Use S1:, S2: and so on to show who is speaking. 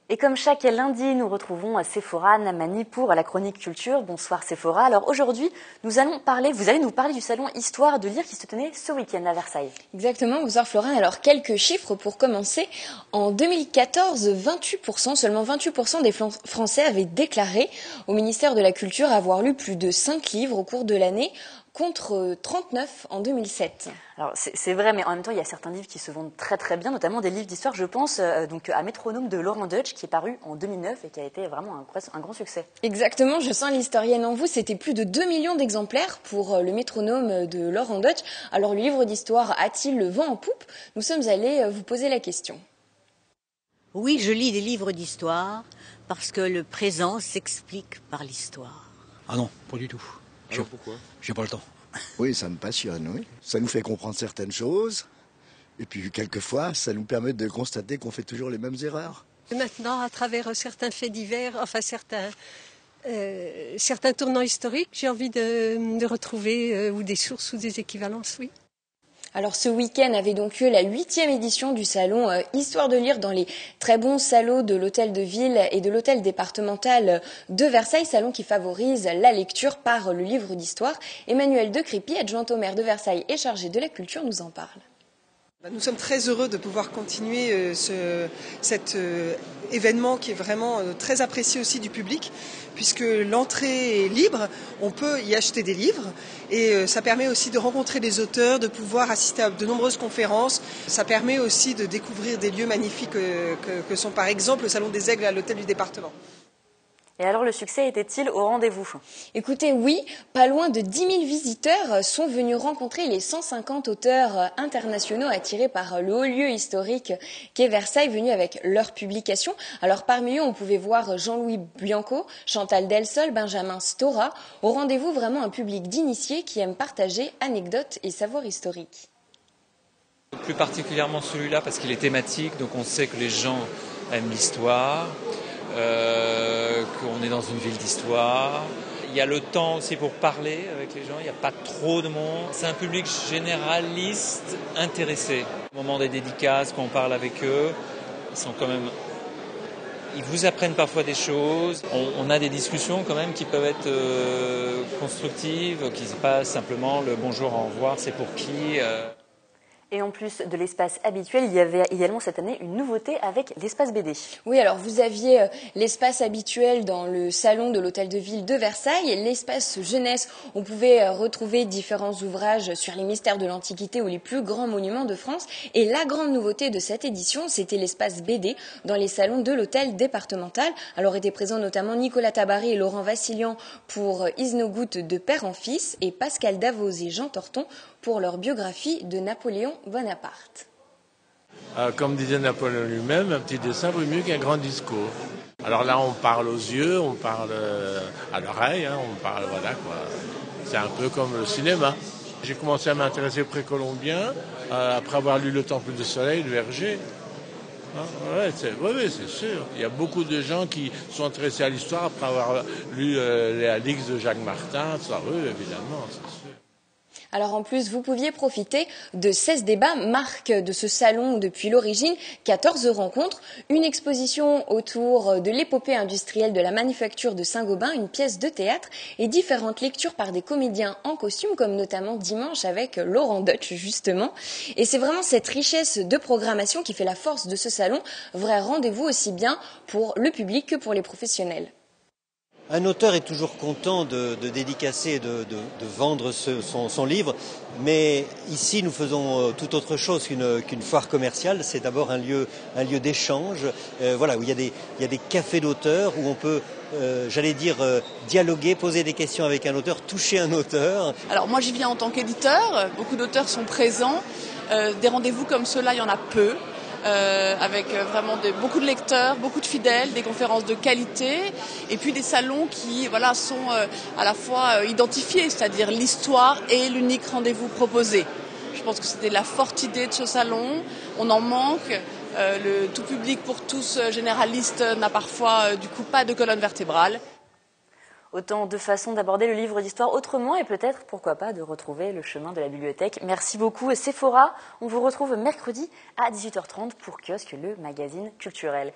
S1: Et comme chaque lundi, nous retrouvons Séphora Namani pour la chronique culture. Bonsoir Séphora. Alors aujourd'hui, vous allez nous parler du salon Histoire de lire qui se tenait ce week-end à Versailles.
S2: Exactement, bonsoir Florent. Alors quelques chiffres pour commencer. En 2014, seulement 28% des Français avaient déclaré au ministère de la Culture avoir lu plus de 5 livres au cours de l'année, contre 39 en 2007.
S1: Alors c'est vrai, mais en même temps, il y a certains livres qui se vendent très très bien, notamment des livres d'histoire. Je pense donc à Métronome de Laurent Deutsch, qui est paru en 2009 et qui a été vraiment un grand succès.
S2: Exactement, je sens l'historienne en vous. C'était plus de 2 millions d'exemplaires pour le Métronome de Laurent Deutsch. Alors le livre d'histoire a-t-il le vent en poupe? Nous sommes allés vous poser la question.
S3: Oui, je lis des livres d'histoire parce que le présent s'explique par l'histoire.
S4: Ah non, pas du tout.
S5: Alors pourquoi ?
S4: J'ai pas le temps.
S6: Oui, ça me passionne, oui. Ça nous fait comprendre certaines choses. Et puis, quelquefois, ça nous permet de constater qu'on fait toujours les mêmes erreurs.
S7: Maintenant, à travers certains faits divers, enfin certains tournants historiques, j'ai envie de retrouver ou des sources ou des équivalences, oui.
S2: Alors ce week-end avait donc lieu la 8e édition du salon Histoire de lire dans les très bons salons de l'hôtel de ville et de l'hôtel départemental de Versailles, salon qui favorise la lecture par le livre d'histoire. Emmanuel de Crépy, adjoint au maire de Versailles et chargé de la culture, nous en parle.
S8: Nous sommes très heureux de pouvoir continuer cet événement qui est vraiment très apprécié aussi du public, puisque l'entrée est libre, on peut y acheter des livres et ça permet aussi de rencontrer des auteurs, de pouvoir assister à de nombreuses conférences. Ça permet aussi de découvrir des lieux magnifiques que sont par exemple le Salon des Aigles à l'hôtel du département.
S1: Et alors, le succès était-il au rendez-vous ?
S2: Écoutez, oui, pas loin de 10 000 visiteurs sont venus rencontrer les 150 auteurs internationaux attirés par le haut lieu historique qu'est Versailles, venus avec leurs publications. Alors, parmi eux, on pouvait voir Jean-Louis Bianco, Chantal Delsol, Benjamin Stora. Au rendez-vous, vraiment un public d'initiés qui aiment partager anecdotes et savoirs historiques.
S5: Plus particulièrement celui-là parce qu'il est thématique, donc on sait que les gens aiment l'histoire. Qu'on est dans une ville d'histoire. Il y a le temps aussi pour parler avec les gens, il n'y a pas trop de monde. C'est un public généraliste intéressé. Au moment des dédicaces, quand on parle avec eux, ils vous apprennent parfois des choses. On a des discussions quand même qui peuvent être constructives, qui se passent simplement le bonjour, au revoir, c'est pour qui.
S1: Et en plus de l'espace habituel, il y avait également cette année une nouveauté avec l'espace BD.
S2: Oui, alors vous aviez l'espace habituel dans le salon de l'hôtel de ville de Versailles, l'espace jeunesse, on pouvait retrouver différents ouvrages sur les mystères de l'Antiquité ou les plus grands monuments de France. Et la grande nouveauté de cette édition, c'était l'espace BD dans les salons de l'hôtel départemental. Alors étaient présents notamment Nicolas Tabaré et Laurent Vassilian pour Isnogout de père en fils et Pascal Davoz et Jean Torton pour leur biographie de Napoléon Bonaparte.
S9: Comme disait Napoléon lui-même, un petit dessin vaut mieux qu'un grand discours. Alors là, on parle aux yeux, on parle à l'oreille, on parle, voilà quoi. C'est un peu comme le cinéma. J'ai commencé à m'intéresser au précolombien après avoir lu Le Temple du Soleil de Verger. Oui, c'est sûr. Il y a beaucoup de gens qui sont intéressés à l'histoire après avoir lu les Alix de Jacques Martin. Ça, oui, évidemment, c'est sûr.
S2: Alors en plus, vous pouviez profiter de 16 débats, marque de ce salon depuis l'origine, 14 rencontres, une exposition autour de l'épopée industrielle de la manufacture de Saint-Gobain, une pièce de théâtre et différentes lectures par des comédiens en costume, comme notamment dimanche avec Laurent Deutsch justement. Et c'est vraiment cette richesse de programmation qui fait la force de ce salon, vrai rendez-vous aussi bien pour le public que pour les professionnels.
S10: Un auteur est toujours content de dédicacer et de vendre son livre, mais ici nous faisons tout autre chose qu'une foire commerciale. C'est d'abord un lieu d'échange, où il y a des cafés d'auteurs où on peut, dialoguer, poser des questions avec un auteur, toucher un auteur.
S11: Alors moi j'y viens en tant qu'éditeur, beaucoup d'auteurs sont présents, des rendez-vous comme ceux-là il y en a peu. Avec vraiment beaucoup de lecteurs, beaucoup de fidèles, des conférences de qualité et puis des salons qui sont à la fois identifiés, c'est-à-dire l'histoire et l'unique rendez-vous proposé. Je pense que c'était la forte idée de ce salon, on en manque, le tout public pour tous généraliste n'a parfois du coup pas de colonne vertébrale.
S1: Autant de façons d'aborder le livre d'histoire autrement et peut-être, pourquoi pas, de retrouver le chemin de la bibliothèque. Merci beaucoup Séphora. On vous retrouve mercredi à 18h30 pour Kiosque, le magazine culturel.